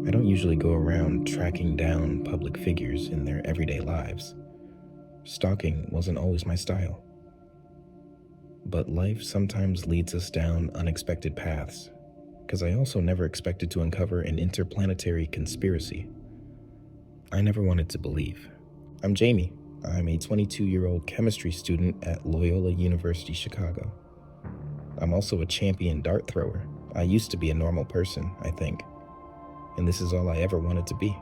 I don't usually go around tracking down public figures in their everyday lives. Stalking wasn't always my style. But life sometimes leads us down unexpected paths, because I also never expected to uncover an interplanetary conspiracy. I never wanted to believe. I'm Jamie. I'm a 22-year-old chemistry student at Loyola University, Chicago. I'm also a champion dart thrower. I used to be a normal person, I think, and this is all I ever wanted to be.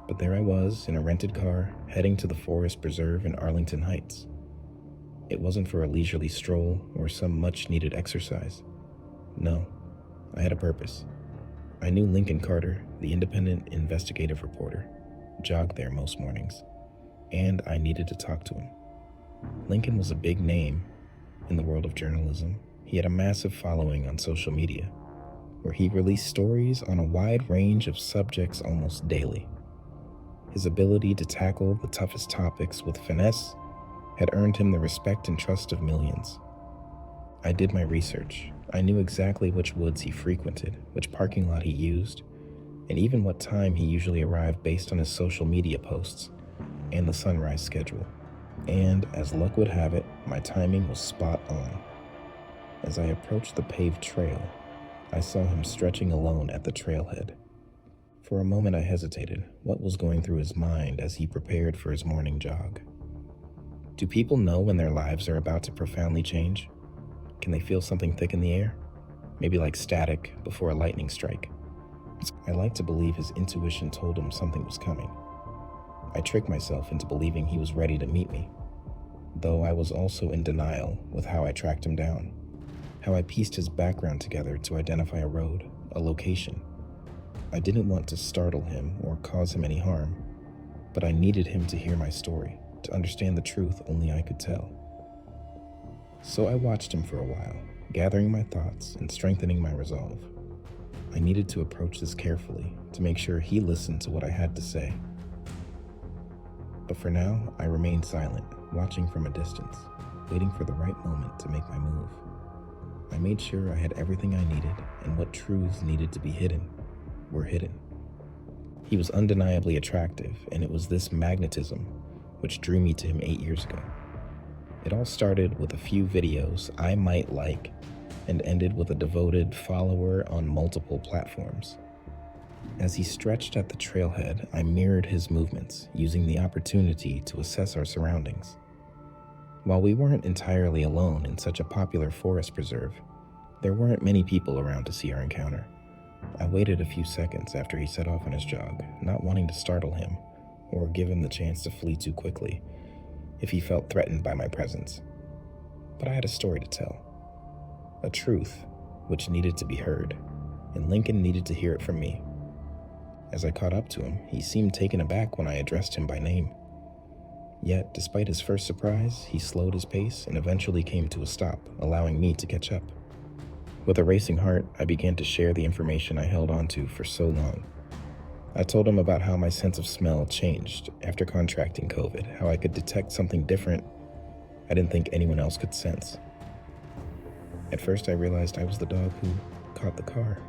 But there I was in a rented car, heading to the Forest Preserve in Arlington Heights. It wasn't for a leisurely stroll or some much-needed exercise. No, I had a purpose. I knew Lincoln Carter, the independent investigative reporter, jogged there most mornings, and I needed to talk to him. Lincoln was a big name in the world of journalism. He had a massive following on social media, where he released stories on a wide range of subjects almost daily. His ability to tackle the toughest topics with finesse had earned him the respect and trust of millions. I did my research. I knew exactly which woods he frequented, which parking lot he used, and even what time he usually arrived based on his social media posts and the sunrise schedule. And as luck would have it, my timing was spot on. As I approached the paved trail, I saw him stretching alone at the trailhead. For a moment I hesitated. What was going through his mind as he prepared for his morning jog? Do people know when their lives are about to profoundly change? Can they feel something thick in the air? Maybe like static before a lightning strike. I like to believe his intuition told him something was coming. I tricked myself into believing he was ready to meet me, though I was also in denial with how I tracked him down, how I pieced his background together to identify a road, a location. I didn't want to startle him or cause him any harm, but I needed him to hear my story, to understand the truth only I could tell. So I watched him for a while, gathering my thoughts and strengthening my resolve. I needed to approach this carefully to make sure he listened to what I had to say. But for now, I remained silent, watching from a distance, waiting for the right moment to make my move. I made sure I had everything I needed, and what truths needed to be hidden were hidden. He was undeniably attractive, and it was this magnetism which drew me to him 8 years ago. It all started with a few videos I might like, and ended with a devoted follower on multiple platforms. As he stretched at the trailhead, I mirrored his movements, using the opportunity to assess our surroundings. While we weren't entirely alone in such a popular forest preserve, there weren't many people around to see our encounter. I waited a few seconds after he set off on his jog, not wanting to startle him or give him the chance to flee too quickly if he felt threatened by my presence. But I had a story to tell, a truth which needed to be heard, and Lincoln needed to hear it from me. As I caught up to him, he seemed taken aback when I addressed him by name. Yet, despite his first surprise, he slowed his pace and eventually came to a stop, allowing me to catch up. With a racing heart, I began to share the information I held onto for so long. I told him about how my sense of smell changed after contracting COVID, how I could detect something different I didn't think anyone else could sense. At first, I realized I was the dog who caught the car.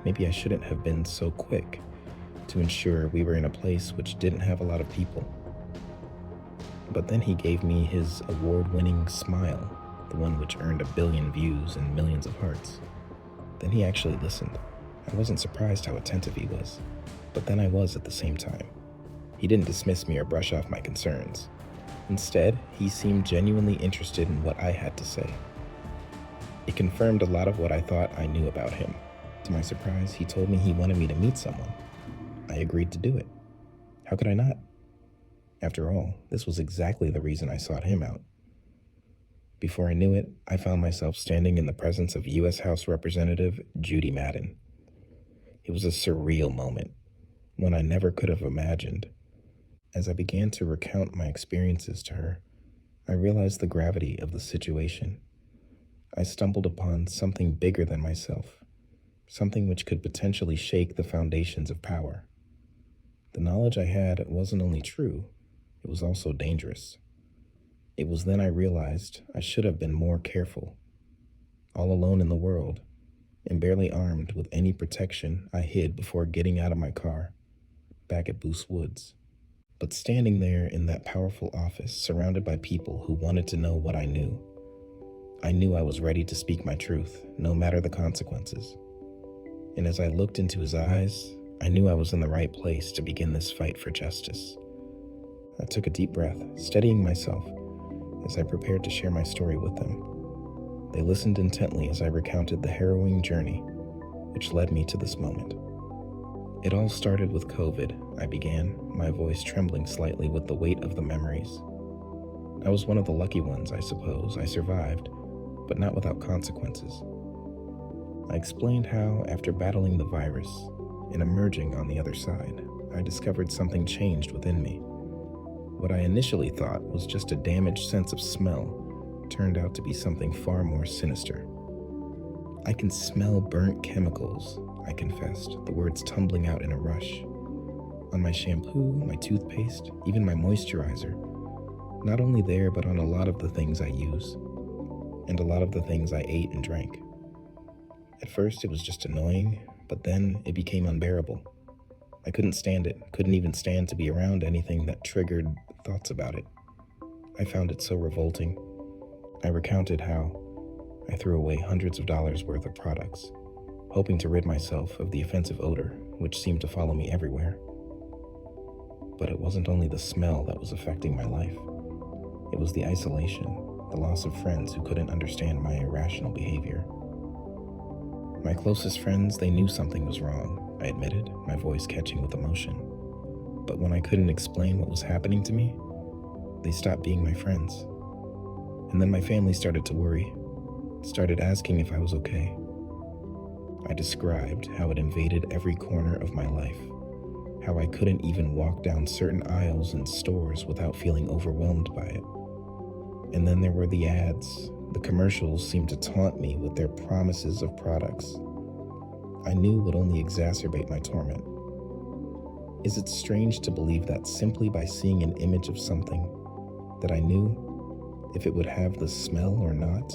Maybe I shouldn't have been so quick to ensure we were in a place which didn't have a lot of people. But then he gave me his award-winning smile, the one which earned 1 billion views and millions of hearts. Then he actually listened. I wasn't surprised how attentive he was, but then I was at the same time. He didn't dismiss me or brush off my concerns. Instead, he seemed genuinely interested in what I had to say. It confirmed a lot of what I thought I knew about him. To my surprise, he told me he wanted me to meet someone. I agreed to do it. How could I not? After all, this was exactly the reason I sought him out. Before I knew it, I found myself standing in the presence of U.S. House Representative Judy Madden. It was a surreal moment, one I never could have imagined. As I began to recount my experiences to her, I realized the gravity of the situation. I stumbled upon something bigger than myself, something which could potentially shake the foundations of power. The knowledge I had wasn't only true, it was also dangerous. It was then I realized I should have been more careful. All alone in the world, and barely armed with any protection, I hid before getting out of my car, back at Boost Woods. But standing there in that powerful office, surrounded by people who wanted to know what I knew I was ready to speak my truth, no matter the consequences. And as I looked into his eyes, I knew I was in the right place to begin this fight for justice. I took a deep breath, steadying myself as I prepared to share my story with them. They listened intently as I recounted the harrowing journey which led me to this moment. It all started with COVID, I began, my voice trembling slightly with the weight of the memories. I was one of the lucky ones, I suppose. I survived, but not without consequences. I explained how, after battling the virus and emerging on the other side, I discovered something changed within me. What I initially thought was just a damaged sense of smell turned out to be something far more sinister. I can smell burnt chemicals, I confessed, the words tumbling out in a rush. On my shampoo, my toothpaste, even my moisturizer. Not only there, but on a lot of the things I use, and a lot of the things I ate and drank. At first, it was just annoying, but then it became unbearable. I couldn't stand it, couldn't even stand to be around anything that triggered thoughts about it. I found it so revolting. I recounted how I threw away hundreds of dollars worth of products, hoping to rid myself of the offensive odor, which seemed to follow me everywhere. But it wasn't only the smell that was affecting my life. It was the isolation, the loss of friends who couldn't understand my irrational behavior. My closest friends, they knew something was wrong, I admitted, my voice catching with emotion. But when I couldn't explain what was happening to me, they stopped being my friends. And then my family started to worry, started asking if I was okay. I described how it invaded every corner of my life, how I couldn't even walk down certain aisles in stores without feeling overwhelmed by it. And then there were the ads. The commercials seemed to taunt me with their promises of products I knew would only exacerbate my torment. Is it strange to believe that simply by seeing an image of something that I knew if it would have the smell or not?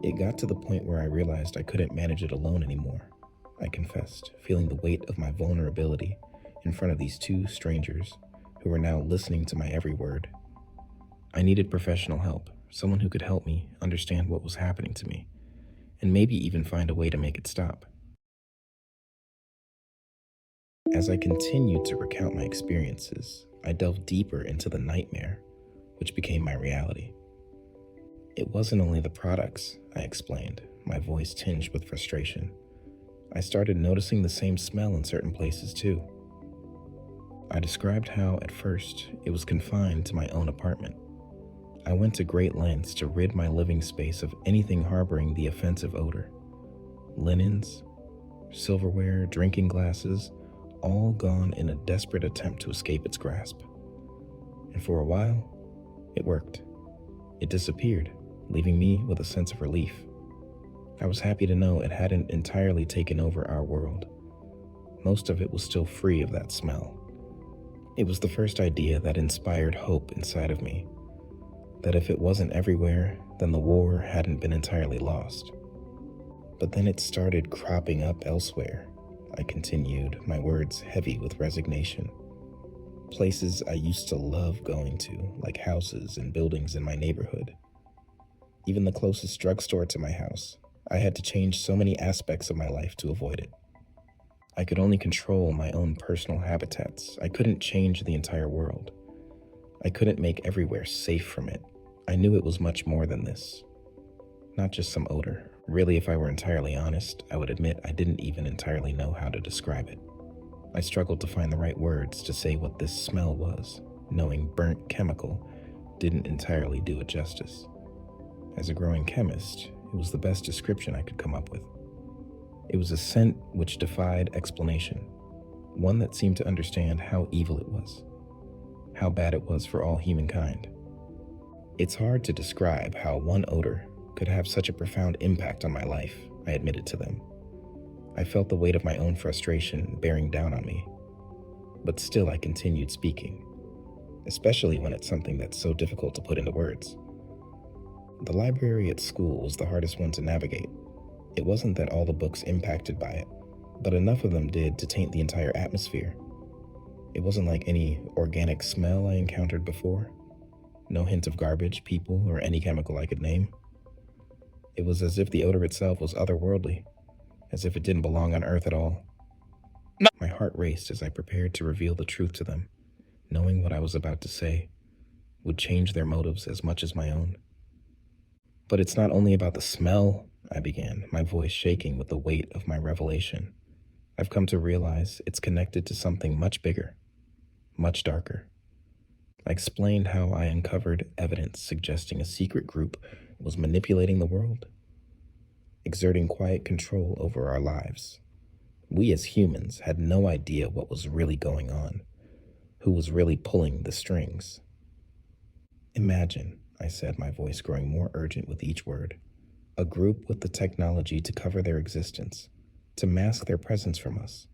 It got to the point where I realized I couldn't manage it alone anymore, I confessed, feeling the weight of my vulnerability in front of these two strangers who were now listening to my every word. I needed professional help, someone who could help me understand what was happening to me, and maybe even find a way to make it stop. As I continued to recount my experiences, I delved deeper into the nightmare, which became my reality. It wasn't only the products, I explained, my voice tinged with frustration. I started noticing the same smell in certain places too. I described how, at first, it was confined to my own apartment. I went to great lengths to rid my living space of anything harboring the offensive odor. Linens, silverware, drinking glasses, all gone in a desperate attempt to escape its grasp. And for a while, it worked. It disappeared, leaving me with a sense of relief. I was happy to know it hadn't entirely taken over our world. Most of it was still free of that smell. It was the first idea that inspired hope inside of me, that if it wasn't everywhere, then the war hadn't been entirely lost. But then it started cropping up elsewhere, I continued, my words heavy with resignation. Places I used to love going to, like houses and buildings in my neighborhood. Even the closest drugstore to my house, I had to change so many aspects of my life to avoid it. I could only control my own personal habitats. I couldn't change the entire world. I couldn't make everywhere safe from it. I knew it was much more than this. Not just some odor. Really, if I were entirely honest, I would admit I didn't even entirely know how to describe it. I struggled to find the right words to say what this smell was, knowing burnt chemical didn't entirely do it justice. As a growing chemist, it was the best description I could come up with. It was a scent which defied explanation, one that seemed to understand how evil it was, how bad it was for all humankind. It's hard to describe how one odor could have such a profound impact on my life, I admitted to them. I felt the weight of my own frustration bearing down on me, but still I continued speaking, especially when it's something that's so difficult to put into words. The library at school was the hardest one to navigate. It wasn't that all the books impacted by it, but enough of them did to taint the entire atmosphere. It wasn't like any organic smell I encountered before. No hint of garbage, people, or any chemical I could name. It was as if the odor itself was otherworldly, as if it didn't belong on Earth at all. My heart raced as I prepared to reveal the truth to them, knowing what I was about to say would change their motives as much as my own. But it's not only about the smell, I began, my voice shaking with the weight of my revelation. I've come to realize it's connected to something much bigger, much darker. I explained how I uncovered evidence suggesting a secret group was manipulating the world, exerting quiet control over our lives. We as humans had no idea what was really going on, who was really pulling the strings. Imagine, I said, my voice growing more urgent with each word, a group with the technology to cover their existence, to mask their presence from us.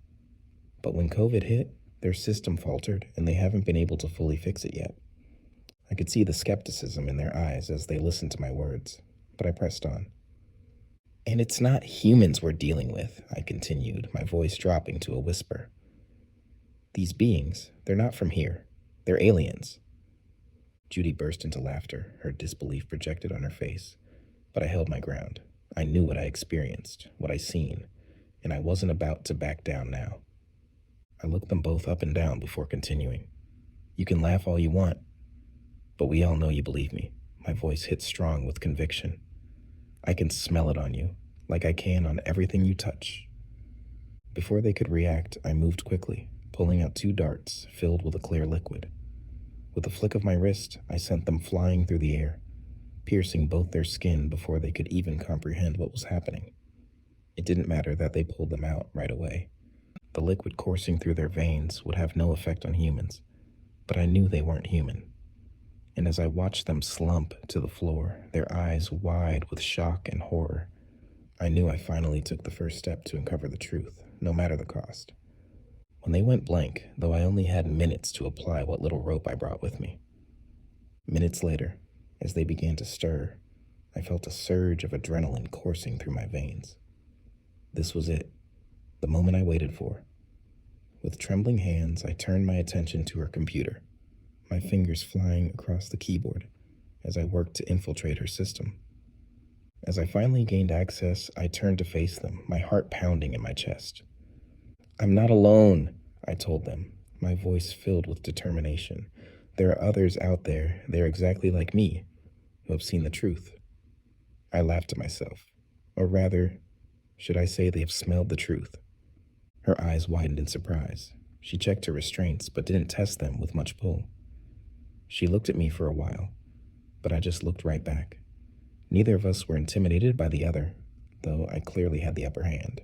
But when COVID hit, their system faltered and they haven't been able to fully fix it yet. I could see the skepticism in their eyes as they listened to my words, but I pressed on. And it's not humans we're dealing with, I continued, my voice dropping to a whisper. These beings, they're not from here. They're aliens. Judy burst into laughter, her disbelief projected on her face, but I held my ground. I knew what I experienced, what I seen, and I wasn't about to back down now. I looked them both up and down before continuing. You can laugh all you want, but we all know you believe me. My voice hit strong with conviction. I can smell it on you, like I can on everything you touch. Before they could react, I moved quickly, pulling out 2 darts filled with a clear liquid. With a flick of my wrist, I sent them flying through the air, piercing both their skin before they could even comprehend what was happening. It didn't matter that they pulled them out right away. The liquid coursing through their veins would have no effect on humans, but I knew they weren't human. And as I watched them slump to the floor, their eyes wide with shock and horror, I knew I finally took the first step to uncover the truth, no matter the cost. When they went blank, though I only had minutes to apply what little rope I brought with me. Minutes later, as they began to stir, I felt a surge of adrenaline coursing through my veins. This was it, the moment I waited for. With trembling hands, I turned my attention to her computer, my fingers flying across the keyboard as I worked to infiltrate her system. As I finally gained access, I turned to face them, my heart pounding in my chest. I'm not alone, I told them, my voice filled with determination. There are others out there, they're exactly like me, who have seen the truth. I laughed to myself, or rather, should I say they have smelled the truth? Her eyes widened in surprise. She checked her restraints, but didn't test them with much pull. She looked at me for a while, but I just looked right back. Neither of us were intimidated by the other, though I clearly had the upper hand.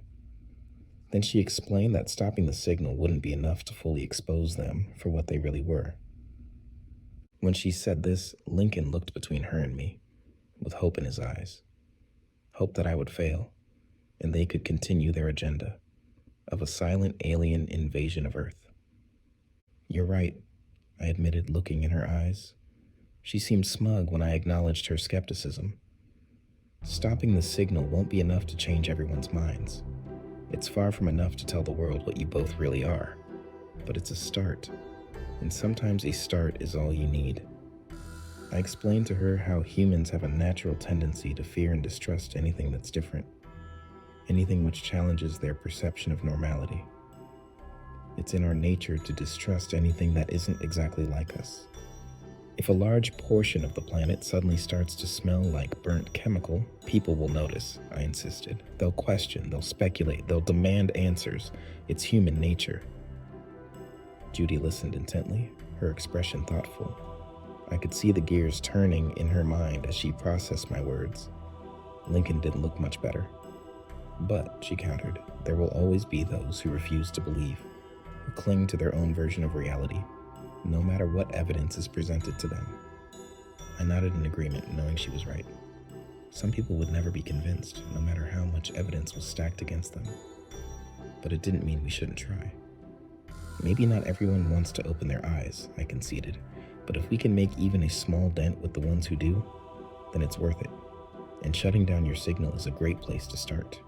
Then she explained that stopping the signal wouldn't be enough to fully expose them for what they really were. When she said this, Lincoln looked between her and me, with hope in his eyes. Hope that I would fail, and they could continue their agenda of a silent alien invasion of Earth. You're right, I admitted, looking in her eyes. She seemed smug when I acknowledged her skepticism. Stopping the signal won't be enough to change everyone's minds. It's far from enough to tell the world what you both really are. But it's a start, and sometimes a start is all you need. I explained to her how humans have a natural tendency to fear and distrust anything that's different, anything which challenges their perception of normality. It's in our nature to distrust anything that isn't exactly like us. If a large portion of the planet suddenly starts to smell like burnt chemical, people will notice, I insisted. They'll question, they'll speculate, they'll demand answers. It's human nature. Judy listened intently, her expression thoughtful. I could see the gears turning in her mind as she processed my words. Lincoln didn't look much better. But, she countered, there will always be those who refuse to believe, who cling to their own version of reality, no matter what evidence is presented to them. I nodded in agreement, knowing she was right. Some people would never be convinced, no matter how much evidence was stacked against them. But it didn't mean we shouldn't try. Maybe not everyone wants to open their eyes, I conceded, but if we can make even a small dent with the ones who do, then it's worth it. and shutting down your signal is a great place to start.